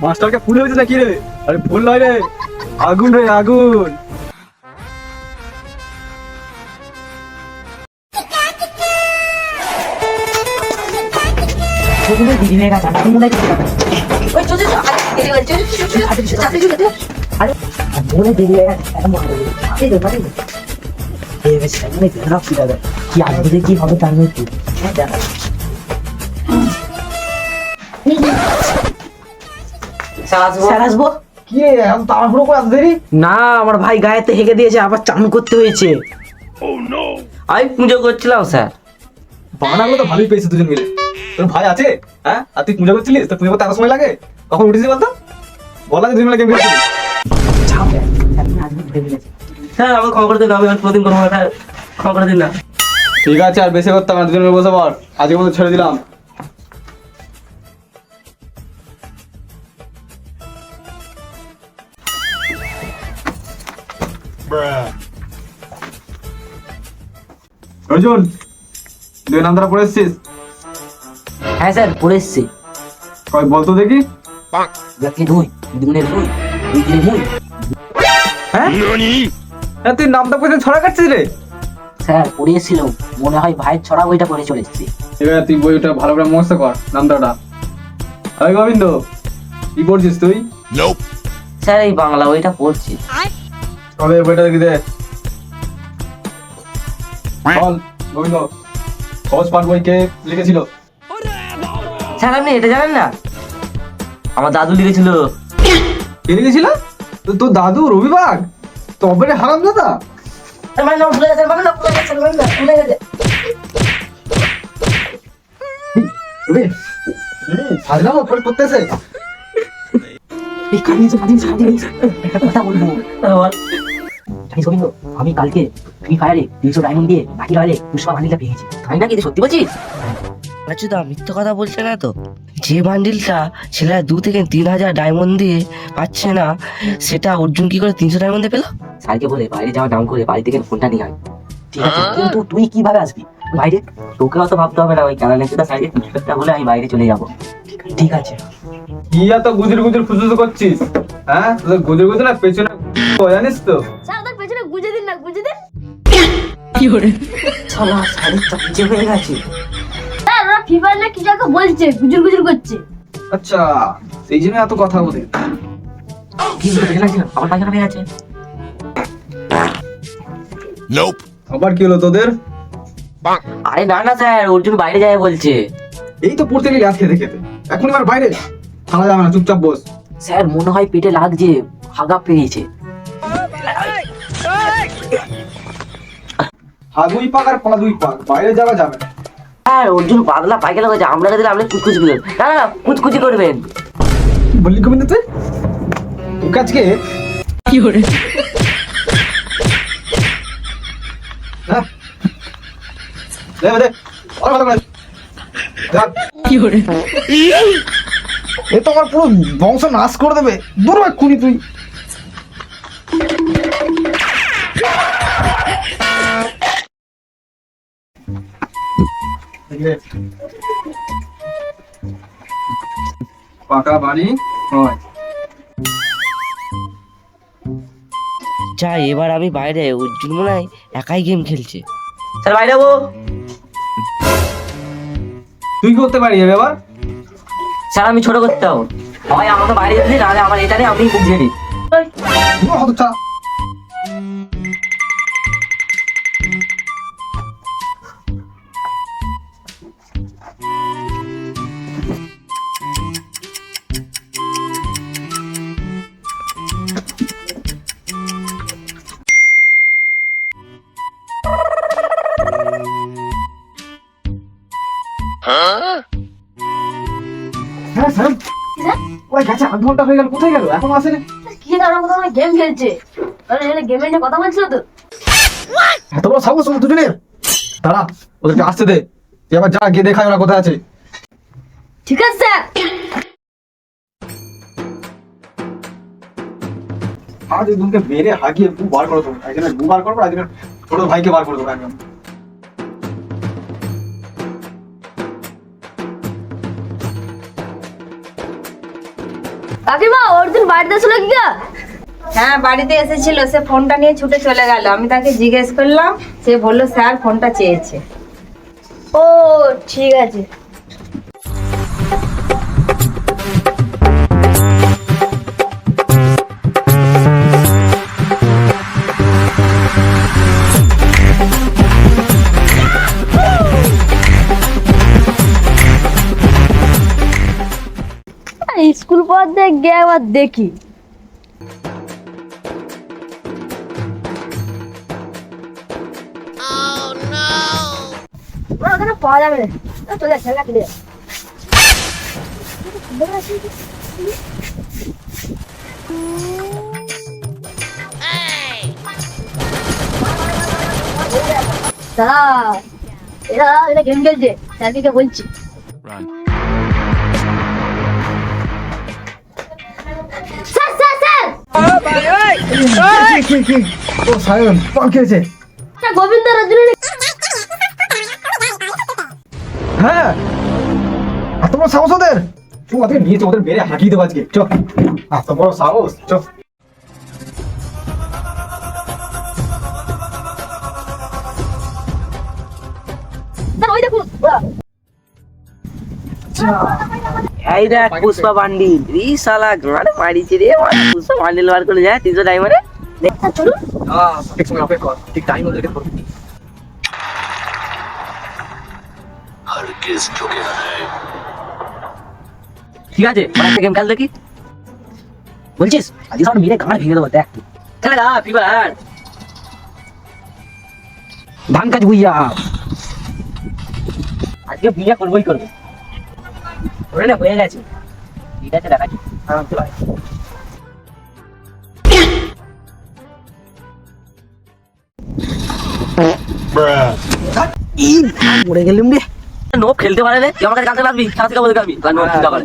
মাস্টারকে ফুল হয়েছে নাকি রে? আরে ফুল নয় রে, আগুন রে আগুন। দিদি হয়ে গেছে কি আসবে কি হবে তার মধ্যে আসবো কি রে এত তাড়াহুড়ো করে এত দেরি? না, আমার ভাই গায়েতে হেগে দিয়েছে, আবার চান করতে হয়েছে। আমি পুজো করছিলাম স্যার। বানাগুলো তো ভালোই পেয়েছে দুজন মিলে। তোর ভাই আছে? হ্যাঁ, আর তুই পূজা করছিলিস? তো পূজা করতে এত সময় লাগে? কখন উঠেছিস বলতো? বলা যে দুজন মিলে গেম খেলছিস। স্যার আমাকে ক্ষমা করে দিন, আমি প্রতিদিন করবো না, ক্ষমা করে দিন না। ঠিক আছে, আর বেশি করতাম না, দুজন মিলে বসে পড়। আজকে মতো ছেড়ে দিলাম। অর্জুন, দুই নামটা পড়ে এসছিস? হ্যাঁ স্যার, পড়ে এসছি। কই বলতো দেখি। হ্যাঁ, তুই নামটা পড়ে ছড়া কাটছিস রে? স্যার পড়ে এসেছিল, মনে হয় ভাইয়ের ছড়া বইটা পড়ে চলে এসেছি। এবার তুই বইটা ভালো করে মুখস্থ কর, নামটা। আরে গোবিন্দ, কি পড়ছিস তুই? স্যার এই বাংলা বইটা পড়ছি। তবে বইটা দেখি দে। বল গোবিন্দ, সহজ পাঠ বই কে লিখেছিল? স্যার আপনি এটা জানেন না? আমার দাদু লিখেছিল। কে লিখেছিল? তোর দাদু রবিবাগ? তবে রে হারাম দাদা। সাজলাম পরে করতেছে। আমি কালকে ফ্রি ফায়ারে 300 ডায়মন্ড দিয়ে নাকি রয়্যালে পুষ্পা বান্ডিলটা পেয়েছি। আমি নাকি সত্যি বলছিস? আচ্ছা, মিথ্যে কথা বলছে না তো? যে বান্ডিলটা ছেলেরা 2 থেকে 3,000 ডায়মন্ড দিয়ে পাচ্ছে না, সেটা অর্জুন কি করে 300 ডায়মন্ডে পেলো? স্যারকে বলে বাইরে যাওয়া নাম করে বাড়ি থেকে ফোনটা নিয়ে আয়। ঠিক আছে, কিন্তু তুই কিভাবে আসবি বাইরে? তোকে অত ভাবতে হবে না, ওই ক্যানালেক্সটা সাইডে টিকিটটা বলে আমি বাইরে চলে যাবো। ঠিক আছে। কি এত গুজর গুজর খুঁজুস করছিস? হ্যাঁ, তোদের গুজর গুজর না পেছনে জানিস তো? স্যার ওদের পেছনে গুজে দিন না, গুজে দিন। কি করে শালা শাড়ি চাপজে হয়ে গেছে। স্যার ওরা ফিফার না কি যাকে বলছে, গুজুর গুজুর করছে। আচ্ছা, সেই জন্য এত কথা বলে। কি হতে লাগছে? আমার পায়খানা হয়ে গেছে। আবার কি হলো তোদের? আরে না না স্যার, অর্জুন বাইরে যায় বলছে। এই তো পড়তে গেলে রাত খেতে খেতে, এখন এবার বাইরে থানা যাবে না, চুপচাপ বস। স্যার মনে হয় পেটে লাগছে, হাগা পেয়েছে। হাগুই পাক আর পা দুই পাক, বাইরে যাওয়া যাবে না। স্যার অর্জুন পাতলা পায়খানা করেছে, আপনাকে দিলে আপনি কুচকুচি করবেন। না না, কুচকুচি করবেন। বললি গোবিন্দ তুই তোকে আজকে কি করে কি করে এ তো আমার পুরো বংশ নাশ করে দেবে। দূর এক্ষুনি তুই। পাকা বাড়ি হয়। যা, এবার আমি বাইরে, অর্জুন মনে হয় একাই গেম খেলছে। স্যার বাইরে যাবো। তুই কি করতে পারি এবার? স্যার আমি ছোট করতে হবো, হয় আমাকে বাইরে যেতে দিন, নাহলে আমার এটা নিয়ে আপনি বুঝিয়ে দিন। হ্যাঁ স্যার, ওই গেছে, আধ ঘন্টা হয়ে গেল, কোথায় গেল? এখনো আসেনি। কি জানো কোথাও গেম খেলছে, তাহলে এখানে গেমের নিয়ে কথা বলছিল তো। এত বড় সাহস ওদের দুজনের? দাঁড়া, ওদেরকে আসতে দে। তুই আবার যা গিয়ে দেখায় ওরা কোথায় আছে। ঠিক আছে স্যার। আজ ওদেরকে মেরে হাগিয়ে গু বার করে দেবো। একজনের গু বার করবো, একজনের ছোট ভাইকে বার করে দেবো একদম। কাকিমা ওর দিন বাড়িতে ছিল কি গা? হ্যাঁ বাড়িতে এসেছিল, সে ফোনটা নিয়ে ছুটে চলে গেল। আমি তাকে জিজ্ঞেস করলাম, সে বললো স্যার ফোনটা চেয়েছে। ও ঠিক আছে। স্কুল পর গিয়ে আবার দেখি। ওখানে পাওয়া যাবে না, চলে যাচ্ছে চলে যাচ্ছে। দাদা এরা গেম খেলছে, স্যারকে বলছি। স্যার স্যার স্যার ও সায়ন বল কি হয়েছে? গোবিন্দ রাজুরি। হ্যাঁ এত বড় সাহস ওদের! তুই ওদের নিয়েছে, ওদের মেরে হাঁকিয়ে দেবো আজকে। চ, এত বড় সাহস! চ। স্যার ওই দেখুন ওরা। এই দেখ পুষ্পা বান্ডিল, ই শালা গান পাড়িছে রে, পুষ্পা বান্ডিল বার করে যায় 300 ডায়মন্ডে। স্যার চলুন। ঠিক সময় অপেক্ষা কর, ঠিক টাইম ওদেরকে ধরবি। ঠিক আছে, একটা গেম খেল দেখি। বলছিস আজ সব মিলে গান ভেঙে দেবো, দেখ খেলে গা ফিবার ধান কাজ বুইয়া। আজকে বিয়ে করবোই করবো, ওরে না হয়ে গেছে। ঠিক আছে দেখাচ্ছি, চল আয়। মরে গেলাম রে। নোপ খেলতে পারে রে, তুই আমার কাছে কাছে লাগবি, কাছে কাছে লাগবি নোপ খেলতে পারে।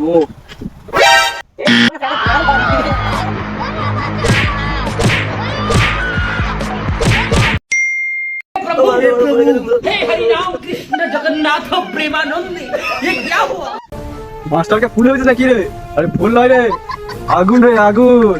মাস্টারকে ফুল হয়েছে নাকি রে? আরে ফুল নয় রে, আগুন রে আগুন।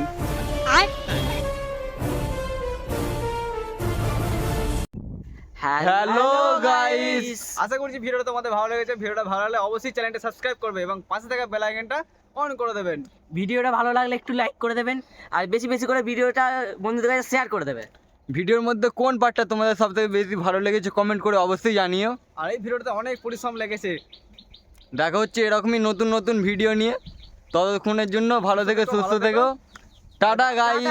হ্যালো গাইস, আশা করছি ভিডিওটা তোমাদের ভালো লেগেছে। ভিডিওটা ভালো লাগলে অবশ্যই চ্যানেলটা সাবস্ক্রাইব করবে এবং পাশে থাকা বেল আইকনটা অন করে দেবেন। ভিডিওটা ভালো লাগলে একটু লাইক করে দেবেন, আর বেশি বেশি করে ভিডিওটা বন্ধুদের কাছে শেয়ার করে দেবে। ভিডিওর মধ্যে কোন পার্টটা তোমাদের সবথেকে বেশি ভালো লেগেছে কমেন্ট করে অবশ্যই জানিও। আর এই ভিডিওটাতে অনেক পরিশ্রম লেগেছে। দেখা হচ্ছে এরকমই নতুন নতুন ভিডিও নিয়ে। ততক্ষণের জন্য ভালো থেকো, সুস্থ থেকো। Tata guys.